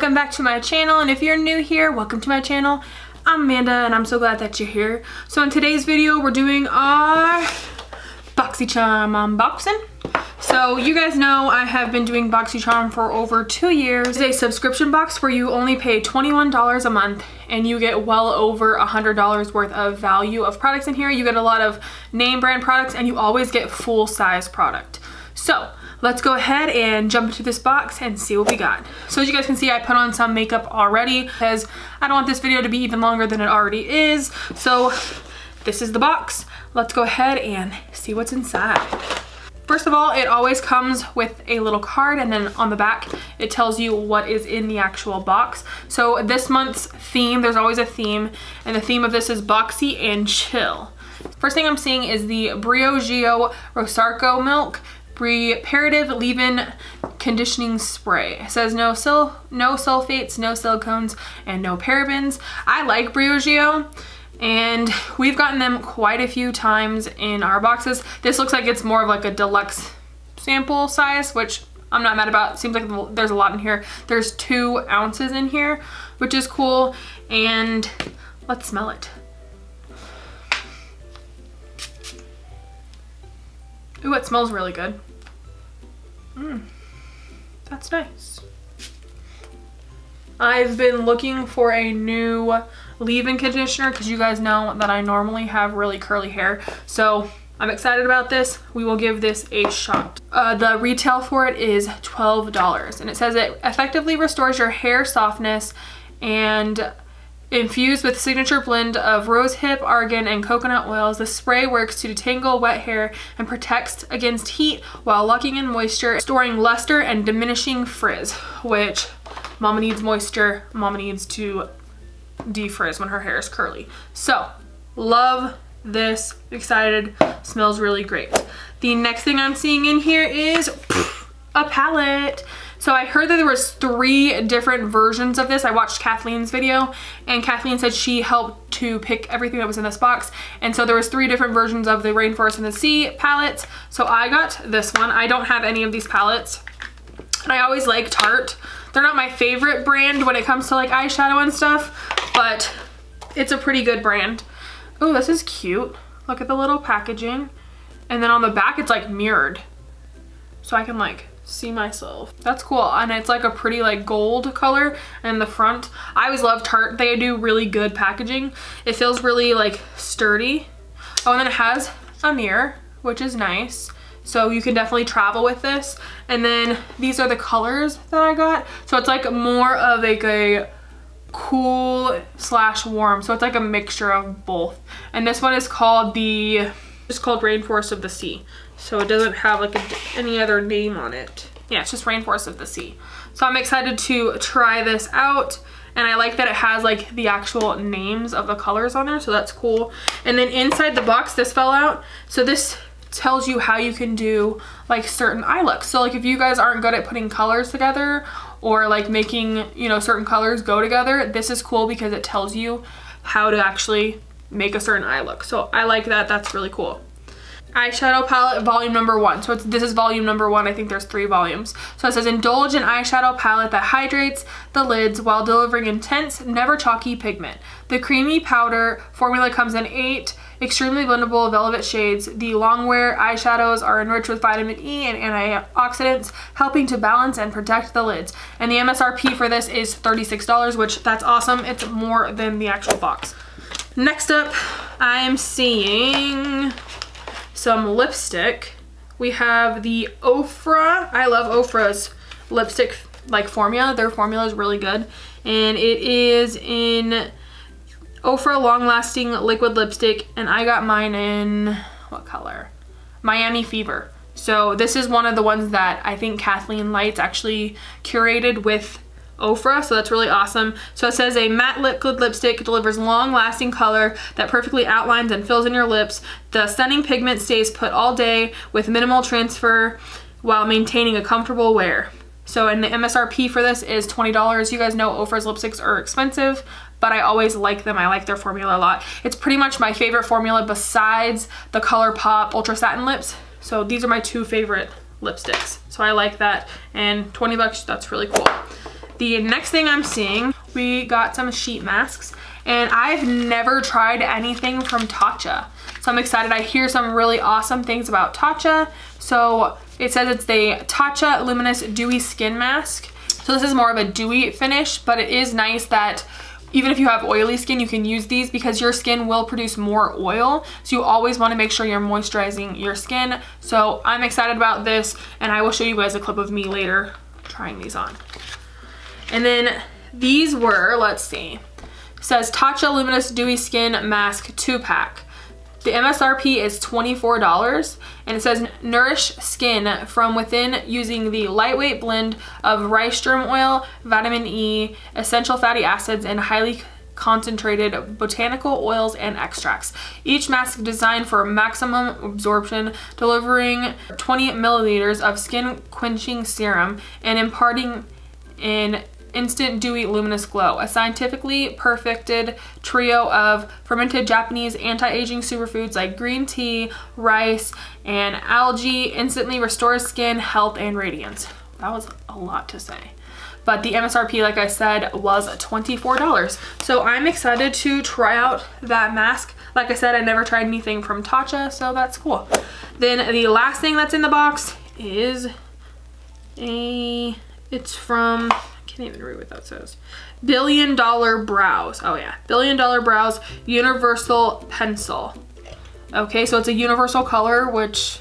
welcome back to my channel, and if you're new here, welcome to my channel. I'm Amanda and I'm so glad that you're here. So in today's video we're doing our Boxycharm unboxing. So you guys know I have been doing Boxycharm for over 2 years. It's a subscription box where you only pay $21 a month and you get well over $100 worth of value of products in here. You get a lot of name brand products and you always get full size product. So let's go ahead and jump into this box and see what we got. So as you guys can see, I put on some makeup already because I don't want this video to be even longer than it already is. So this is the box. Let's go ahead and see what's inside. First of all, it always comes with a little card, and then on the back it tells you what is in the actual box. So this month's theme, there's always a theme, and the theme of this is Boxy and Chill. First thing I'm seeing is the Briogeo Rosarco Milk Reparative Leave-In Conditioning Spray. It says no sulfates, no silicones, and no parabens. I like Briogeo, and we've gotten them quite a few times in our boxes. This looks like it's more of like a deluxe sample size, which I'm not mad about. It seems like there's a lot in here. There's 2 ounces in here, which is cool. And let's smell it. Ooh, it smells really good. That's nice. I've been looking for a new leave-in conditioner because you guys know that I normally have really curly hair. So I'm excited about this. We will give this a shot. The retail for it is $12, and it says it effectively restores your hair softness and infused with signature blend of rosehip, argan, and coconut oils. The spray works to detangle wet hair and protects against heat while locking in moisture, storing luster and diminishing frizz, which mama needs moisture. Mama needs to defrizz when her hair is curly. So love this, excited, smells really great. The next thing I'm seeing in here is a palette. So I heard that there was 3 different versions of this. I watched Kathleen's video, and Kathleen said she helped to pick everything that was in this box. And so there was 3 different versions of the Rainforest and the Sea palettes. So I got this one. I don't have any of these palettes. And I always like Tarte. They're not my favorite brand when it comes to like eyeshadow and stuff, but it's a pretty good brand. Oh, this is cute. Look at the little packaging. And then on the back, it's like mirrored. So I can like see myself. That's cool. And it's like a pretty like gold color in the front. I always love Tarte. They do really good packaging. It feels really like sturdy. Oh, and then it has a mirror, which is nice. So you can definitely travel with this. And then these are the colors that I got. So it's like more of like a cool / warm. So it's like a mixture of both. And this one is called it's called Rainforest of the Sea. So it doesn't have like any other name on it. Yeah, it's just Rainforest of the Sea. So I'm excited to try this out. And I like that it has like the actual names of the colors on there. So that's cool. And then inside the box, this fell out. So this tells you how you can do like certain eye looks. So like if you guys aren't good at putting colors together or like making, you know, certain colors go together, this is cool because it tells you how to actually make a certain eye look. So I like that. That's really cool. Eyeshadow palette volume number 1. So this is volume number 1. I think there's 3 volumes. So it says indulge in eyeshadow palette that hydrates the lids while delivering intense, never chalky pigment. The creamy powder formula comes in 8 extremely blendable velvet shades. The long wear eyeshadows are enriched with vitamin E and antioxidants, helping to balance and protect the lids. And the MSRP for this is $36, which that's awesome. It's more than the actual box. Next up, I'm seeing some lipstick. We have the Ofra. I love Ofra's lipstick like formula. Their formula is really good. And it is in Ofra Long Lasting Liquid Lipstick, and I got mine in, what color? Miami Fever. So this is one of the ones that I think Kathleen Lights actually curated with Ofra, so that's really awesome. So it says a matte liquid lipstick delivers long-lasting color that perfectly outlines and fills in your lips. The stunning pigment stays put all day with minimal transfer while maintaining a comfortable wear. So and the MSRP for this is $20. You guys know Ofra's lipsticks are expensive, but I always like them. I like their formula a lot. It's pretty much my favorite formula besides the ColourPop Ultra Satin Lips. So these are my 2 favorite lipsticks. So I like that, and 20 bucks, that's really cool. The next thing I'm seeing, we got some sheet masks, and I've never tried anything from Tatcha. So I'm excited. I hear some really awesome things about Tatcha. So it says it's the Tatcha Luminous Dewy Skin Mask. So this is more of a dewy finish, but it is nice that even if you have oily skin, you can use these because your skin will produce more oil. So you always want to make sure you're moisturizing your skin. So I'm excited about this, and I will show you guys a clip of me later trying these on. And then these were, let's see, it says Tatcha Luminous Dewy Skin Mask 2-pack. The MSRP is $24, and it says nourish skin from within using the lightweight blend of rice germ oil, vitamin E, essential fatty acids, and highly concentrated botanical oils and extracts. Each mask designed for maximum absorption, delivering 20 milliliters of skin quenching serum and imparting an instant dewy luminous glow. A scientifically perfected trio of fermented Japanese anti-aging superfoods like green tea, rice, and algae instantly restores skin health and radiance. That was a lot to say. But the MSRP, like I said, was $24. So I'm excited to try out that mask. Like I said, I never tried anything from Tatcha, so that's cool. Then the last thing that's in the box is it's from, I can't even read what that says. Billion Dollar Brows. Oh yeah, Billion Dollar Brows Universal Pencil. Okay, so it's a universal color, which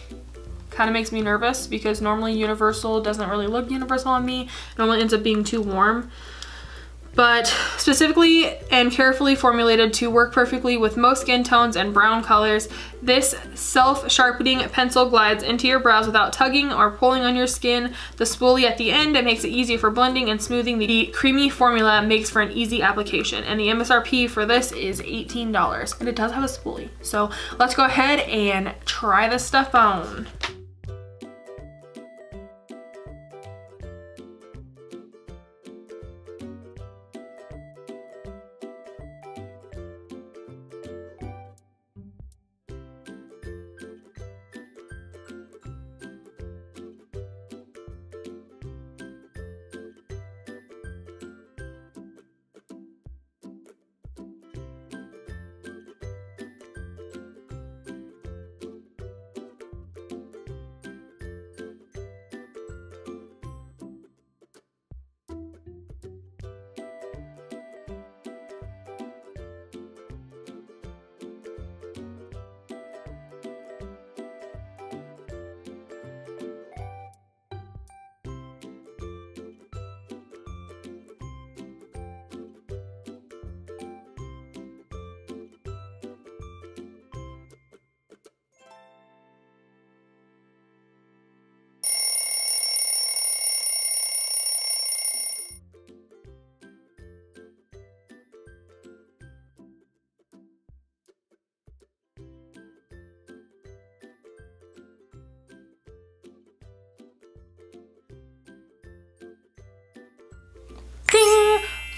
kind of makes me nervous because normally universal doesn't really look universal on me. It normally ends up being too warm. But specifically and carefully formulated to work perfectly with most skin tones and brown colors, this self-sharpening pencil glides into your brows without tugging or pulling on your skin. The spoolie at the end, it makes it easy for blending and smoothing. The creamy formula makes for an easy application, and the MSRP for this is $18, and it does have a spoolie. So let's go ahead and try this stuff on.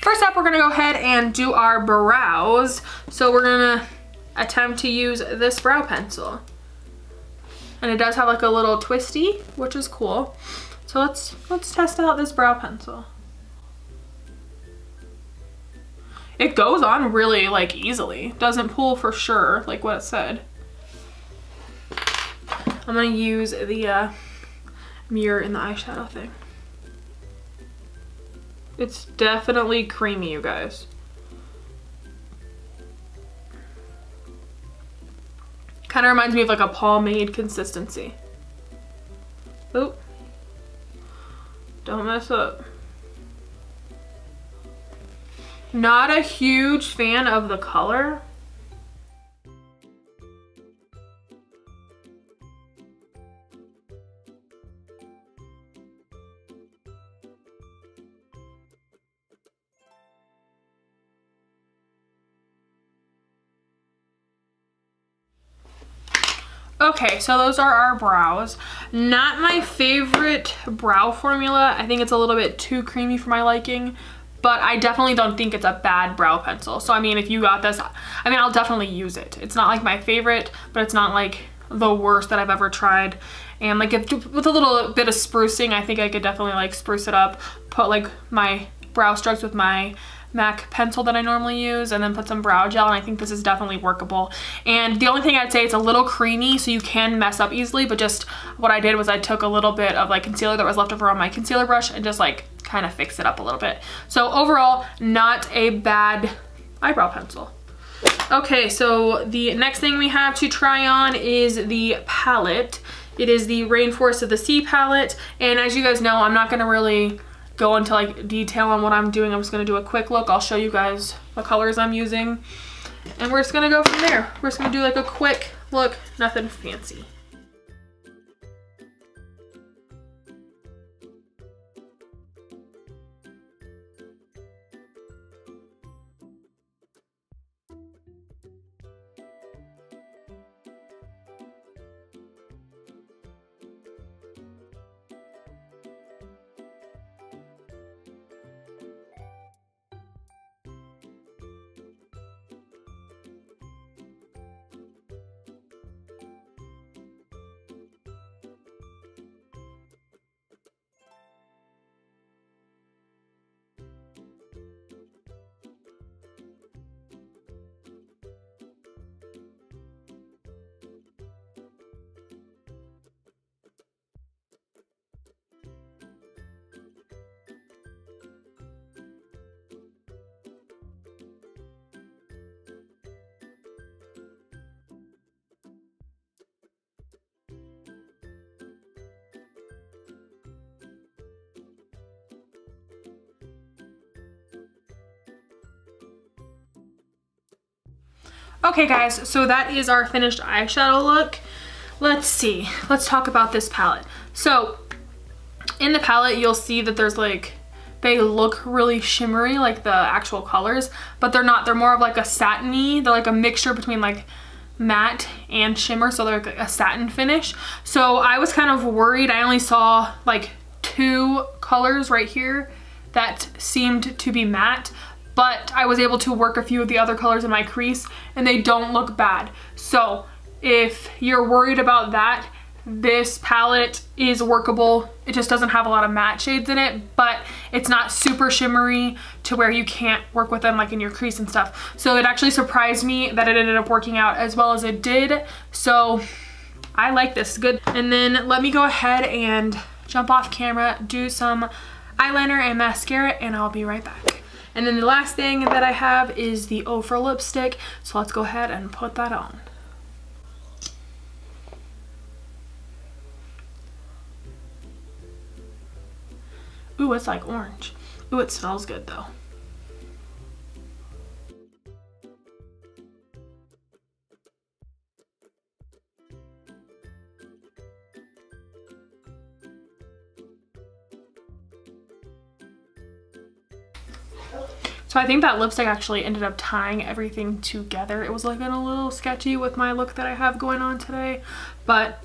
First up, we're gonna go ahead and do our brows. So we're gonna attempt to use this brow pencil. And it does have like a little twisty, which is cool. So let's test out this brow pencil. It goes on really like easily. Doesn't pull for sure, like what it said. I'm gonna use the mirror in the eyeshadow thing. It's definitely creamy, you guys. Kind of reminds me of like a pomade consistency. Oh, don't mess up. Not a huge fan of the color. Okay, so those are our brows. Not my favorite brow formula. I think it's a little bit too creamy for my liking, but I definitely don't think it's a bad brow pencil. So I mean, if you got this, I mean, I'll definitely use it. It's not like my favorite, but it's not like the worst that I've ever tried. And like with a little bit of sprucing, I think I could definitely like spruce it up, put like my brow strokes with my MAC pencil that I normally use, and then put some brow gel, and I think this is definitely workable. And the only thing I'd say, it's a little creamy, so you can mess up easily, but just what I did was I took a little bit of like concealer that was left over on my concealer brush and just like kind of fix it up a little bit. So overall, not a bad eyebrow pencil. Okay, so the next thing we have to try on is the palette. It is the Rainforest of the Sea palette, and as you guys know, I'm not gonna really go into like detail on what I'm doing. I'm just gonna do a quick look. I'll show you guys what colors I'm using, and we're just gonna go from there. We're just gonna do like a quick look, nothing fancy. Okay guys, so that is our finished eyeshadow look. Let's see, let's talk about this palette. So in the palette, you'll see that there's like, they look really shimmery, like the actual colors, but they're not. They're more of like a satiny, they're like a mixture between like matte and shimmer, so they're like a satin finish. So I was kind of worried. I only saw like 2 colors right here that seemed to be matte, but I was able to work a few of the other colors in my crease and they don't look bad. So if you're worried about that, this palette is workable. It just doesn't have a lot of matte shades in it, but it's not super shimmery to where you can't work with them like in your crease and stuff. So it actually surprised me that it ended up working out as well as it did. So I like this, good. And then let me go ahead and jump off camera, do some eyeliner and mascara, and I'll be right back. And then the last thing that I have is the Ofra lipstick. So let's go ahead and put that on. Ooh, it's like orange. Ooh, it smells good though. So I think that lipstick actually ended up tying everything together. It was looking a little sketchy with my look that I have going on today, but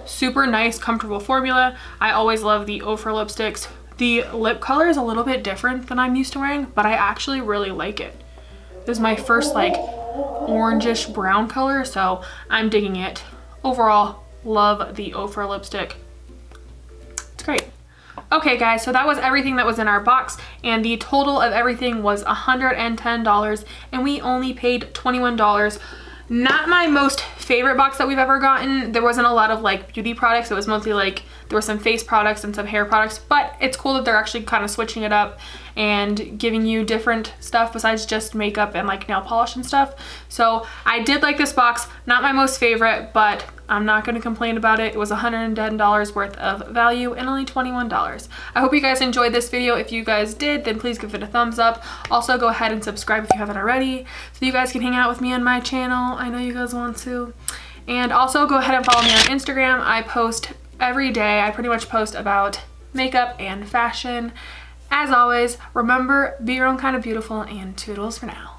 super nice, comfortable formula. I always love the Ofra lipsticks. The lip color is a little bit different than I'm used to wearing, but I actually really like it. This is my first like orangish brown color, so I'm digging it. Overall, love the Ofra lipstick. It's great. Okay guys, so that was everything that was in our box, and the total of everything was $110, and we only paid $21. Not my most favorite box that we've ever gotten. There wasn't a lot of like beauty products. It was mostly like, there were some face products and some hair products, but it's cool that they're actually kind of switching it up and giving you different stuff besides just makeup and like nail polish and stuff. So I did like this box. Not my most favorite, but I'm not going to complain about it. It was $110 worth of value and only $21. I hope you guys enjoyed this video. If you guys did, then please give it a thumbs up. Also, go ahead and subscribe if you haven't already, so you guys can hang out with me on my channel. I know you guys want to. And also go ahead and follow me on Instagram. I post every day. I pretty much post about makeup and fashion. As always, remember, be your own kind of beautiful, and toodles for now.